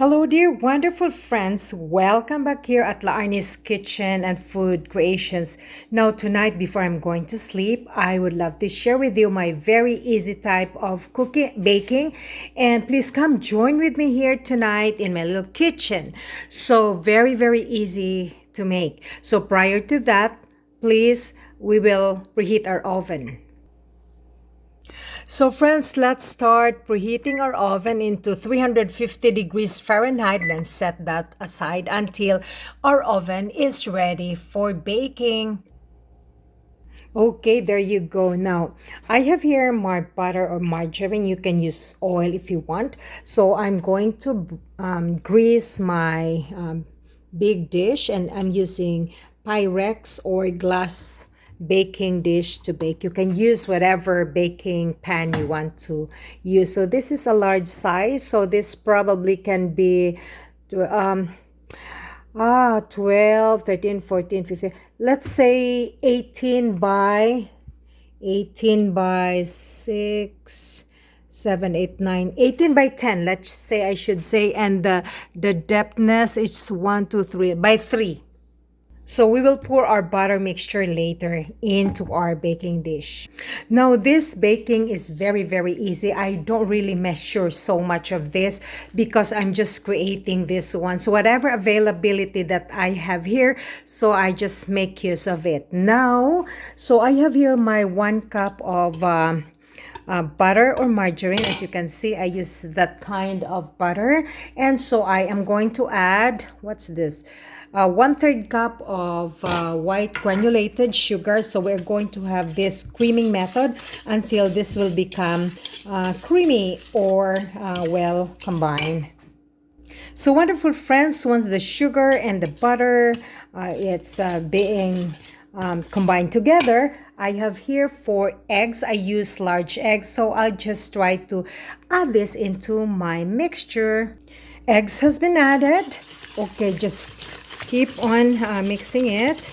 Hello, dear wonderful friends. Welcome back here at La Arnie's Kitchen and Food Creations. Now, tonight, before I'm going to sleep, I would love to share with you my very easy type of baking. And please come join with me here tonight in my little kitchen. So, very easy to make. So, prior to that, please, we will preheat our oven. So friends, let's start preheating our oven into 350 degrees Fahrenheit, then set that aside until our oven is ready for baking. Okay, there you go. Now, I have here my butter or margarine. You can use oil if you want. So I'm going to grease my big dish, and I'm using Pyrex or glass baking dish to bake. You can use whatever baking pan you want to use. So this is a large size. So this probably can be 12, 13, 14, 15. Let's say 18 by 6, 7, 8, 9, 18 by 10. Let's say I should say. And the depthness is 1, 2, 3 by 3. So we will pour our butter mixture later into our baking dish. Now this baking is very easy. I don't really measure so much of this because I'm just creating this one. So whatever availability that I have here, so I just make use of it. Now, so I have here my 1 cup of butter or margarine. As you can see, I use that kind of butter. And so I am going to add, what's this? 1/3 cup of white granulated sugar. So we're going to have this creaming method until this will become creamy or well combined. So wonderful friends, once the sugar and the butter it's being combined together, I have here 4 eggs. I use large eggs, so I'll just try to add this into my mixture. Eggs has been added. Okay, just keep on mixing it.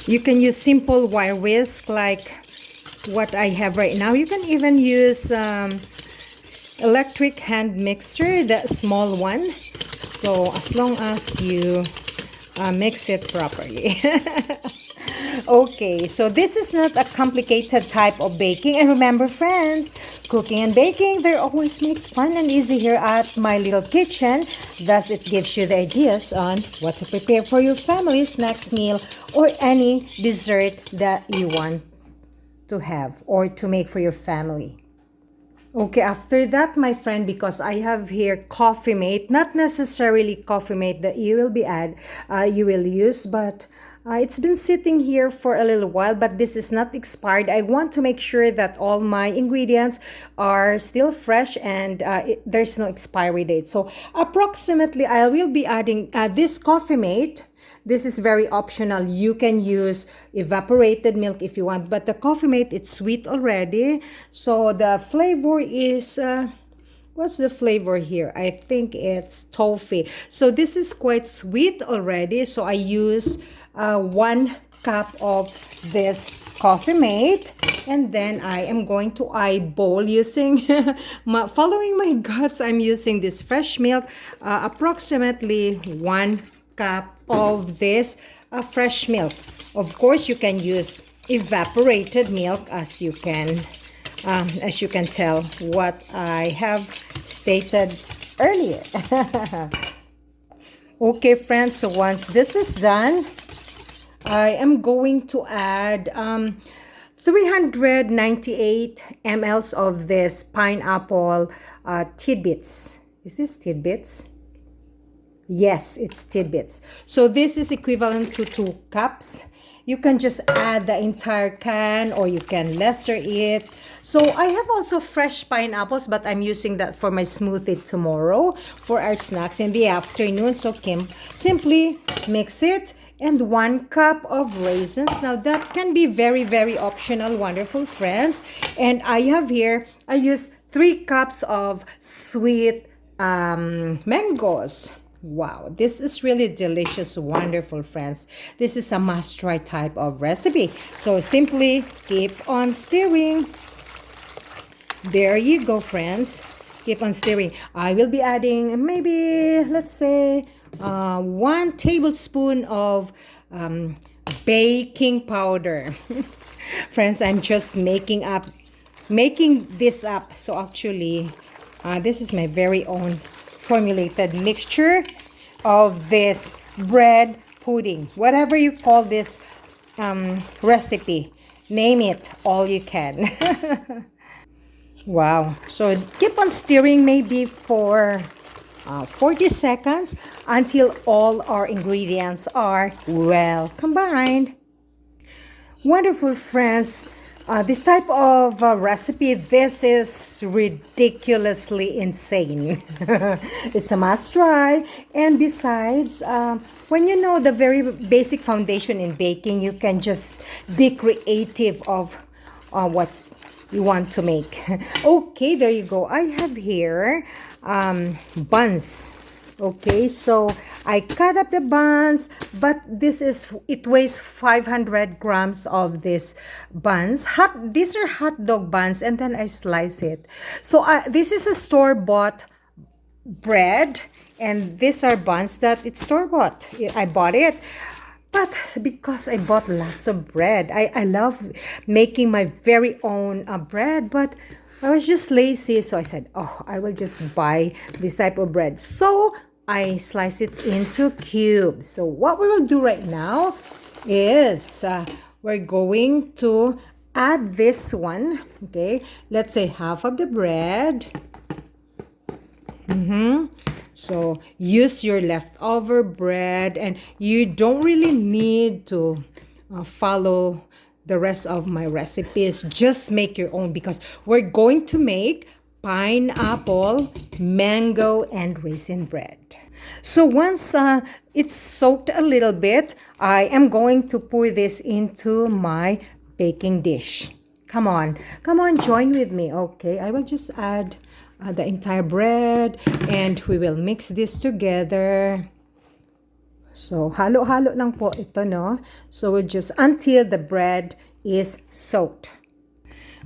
You can use simple wire whisk like what I have right now. You can even use electric hand mixer, the small one. So as long as you mix it properly. Okay, so this is not a complicated type of baking. And remember friends, cooking and baking, they always makes fun and easy here at my little kitchen. Thus, it gives you the ideas on what to prepare for your family's next meal or any dessert that you want to have or to make for your family. Okay, after that, my friend, because I have here Coffee Mate, not necessarily Coffee Mate that you will use, but it's been sitting here for a little while, but this is not expired. I want to make sure that all my ingredients are still fresh and there's no expiry date. So approximately, I will be adding this Coffee Mate. This is very optional. You can use evaporated milk if you want, but the Coffee Mate, it's sweet already. So the flavor is, what's the flavor here? I think it's toffee. So this is quite sweet already. So I use 1 cup of this Coffee Mate, and then I am going to eyeball using following my guts. I'm using this fresh milk, approximately 1 cup of this fresh milk. Of course, you can use evaporated milk as you can tell what I have stated earlier. Okay, friends, so once this is done, I am going to add 398 mLs of this pineapple tidbits. Is this tidbits? Yes, it's tidbits. So this is equivalent to 2 cups. You can just add the entire can or you can lesser it. So I have also fresh pineapples, but I'm using that for my smoothie tomorrow for our snacks in the afternoon. So simply mix it, and 1 cup of raisins. Now that can be very optional, wonderful friends. And I have here, I use 3 cups of sweet mangoes. Wow, this is really delicious, wonderful friends. This is a must-try type of recipe. So simply keep on stirring. There you go, friends. Keep on stirring. I will be adding maybe, let's say, 1 tablespoon of baking powder. Friends, I'm just making this up. So actually, this is my very own formulated mixture of this bread pudding. Whatever you call this recipe, name it all you can. Wow. So keep on stirring maybe for 40 seconds until all our ingredients are well combined. Wonderful friends, this type of recipe, this is ridiculously insane. It's a must try. And besides, when you know the very basic foundation in baking, you can just be creative of what you want to make. Okay, there you go. I have here buns. Okay, so I cut up the buns, but it weighs 500 grams of this buns. These are hot dog buns, and then I slice it. So this is a store-bought bread, and these are buns that it's store-bought. I bought it. But because I bought lots of bread, I love making my very own bread, but I was just lazy. So I said, oh, I will just buy this type of bread. So I slice it into cubes. So what we will do right now is we're going to add this one. Okay, let's say half of the bread. So use your leftover bread, and you don't really need to follow the rest of my recipes. Just make your own, because we're going to make pineapple, mango, and raisin bread. So once it's soaked a little bit, I am going to pour this into my baking dish. Come on, join with me. Okay, I will just add the entire bread, and we will mix this together. So halo-halo lang po ito, no? So we'll just until the bread is soaked.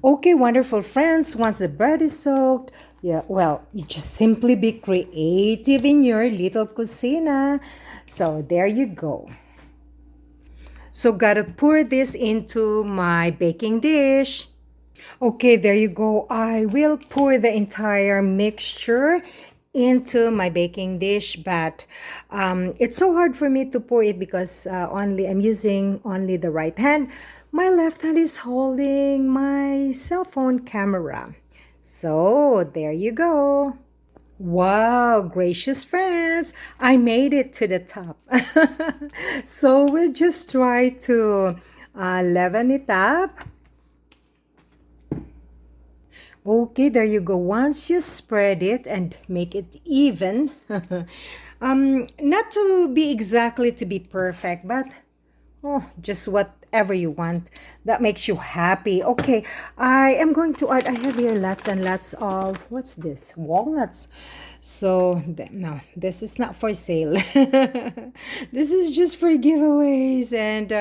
Okay, wonderful friends, once the bread is soaked, yeah, well, you just simply be creative in your little kusina. So there you go. So gotta pour this into my baking dish. Okay, there you go. I will pour the entire mixture into my baking dish, but it's so hard for me to pour it because I'm using only the right hand. My left hand is holding my cell phone camera. So there you go. Wow, gracious friends, I made it to the top. So we'll just try to leaven it up. Okay, there you go. Once you spread it and make it even, not to be exactly to be perfect, but just whatever you want that makes you happy. Okay, I am going to add, I have here lots and lots of, what's this? Walnuts. So, no, this is not for sale. This is just for giveaways and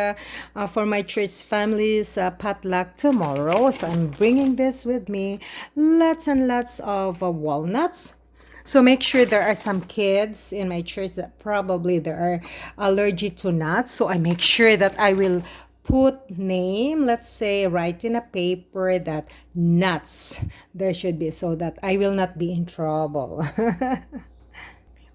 for my church family's potluck tomorrow. So, I'm bringing this with me. Lots and lots of walnuts. So, make sure there are some kids in my church that probably they are allergic to nuts. So, I make sure that I will put name, let's say, write in a paper that nuts there should be, so that I will not be in trouble.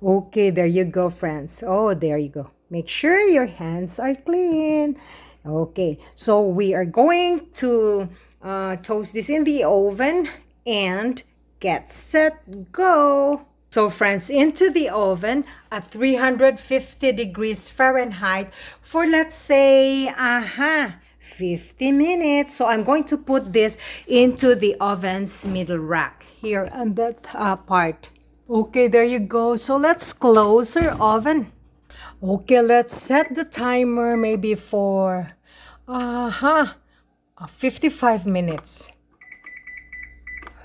Okay, there you go, friends. Oh, there you go. Make sure your hands are clean. Okay, so we are going to toast this in the oven and get set, go. So friends, into the oven at 350 degrees Fahrenheit for, let's say, 50 minutes. So I'm going to put this into the oven's middle rack here on that part. Okay, there you go. So let's close our oven. Okay, let's set the timer maybe for 55 minutes.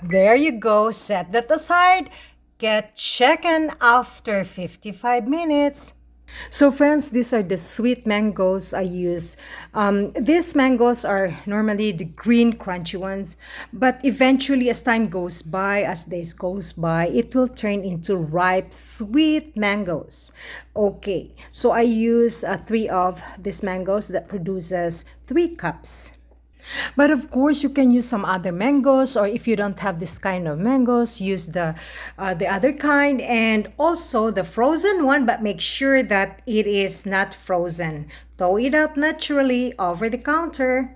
There you go. Set that aside. Get checking after 55 minutes. So friends, these are the sweet mangoes I use. These mangoes are normally the green crunchy ones, but eventually as time goes by, as days goes by, it will turn into ripe sweet mangoes. Okay, so I use three of these mangoes that produces 3 cups. But of course, you can use some other mangoes, or if you don't have this kind of mangoes, use the other kind and also the frozen one. But make sure that it is not frozen. Thaw it out naturally over the counter.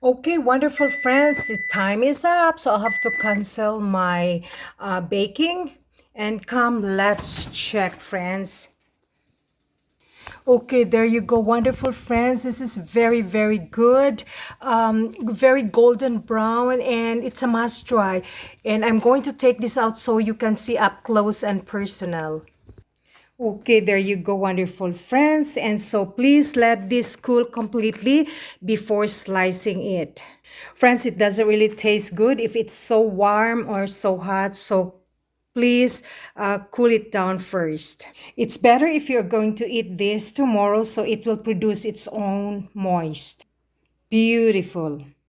Okay, wonderful friends. The time is up, so I'll have to cancel my baking. And come, let's check, friends. Okay, there you go, wonderful friends. This is very, very good. Very golden brown, and it's a must try. And I'm going to take this out so you can see up close and personal. Okay, there you go, wonderful friends. And so please let this cool completely before slicing it. Friends, it doesn't really taste good if it's so warm or so hot. So please cool it down first. It's better if you're going to eat this tomorrow so it will produce its own moist. Beautiful.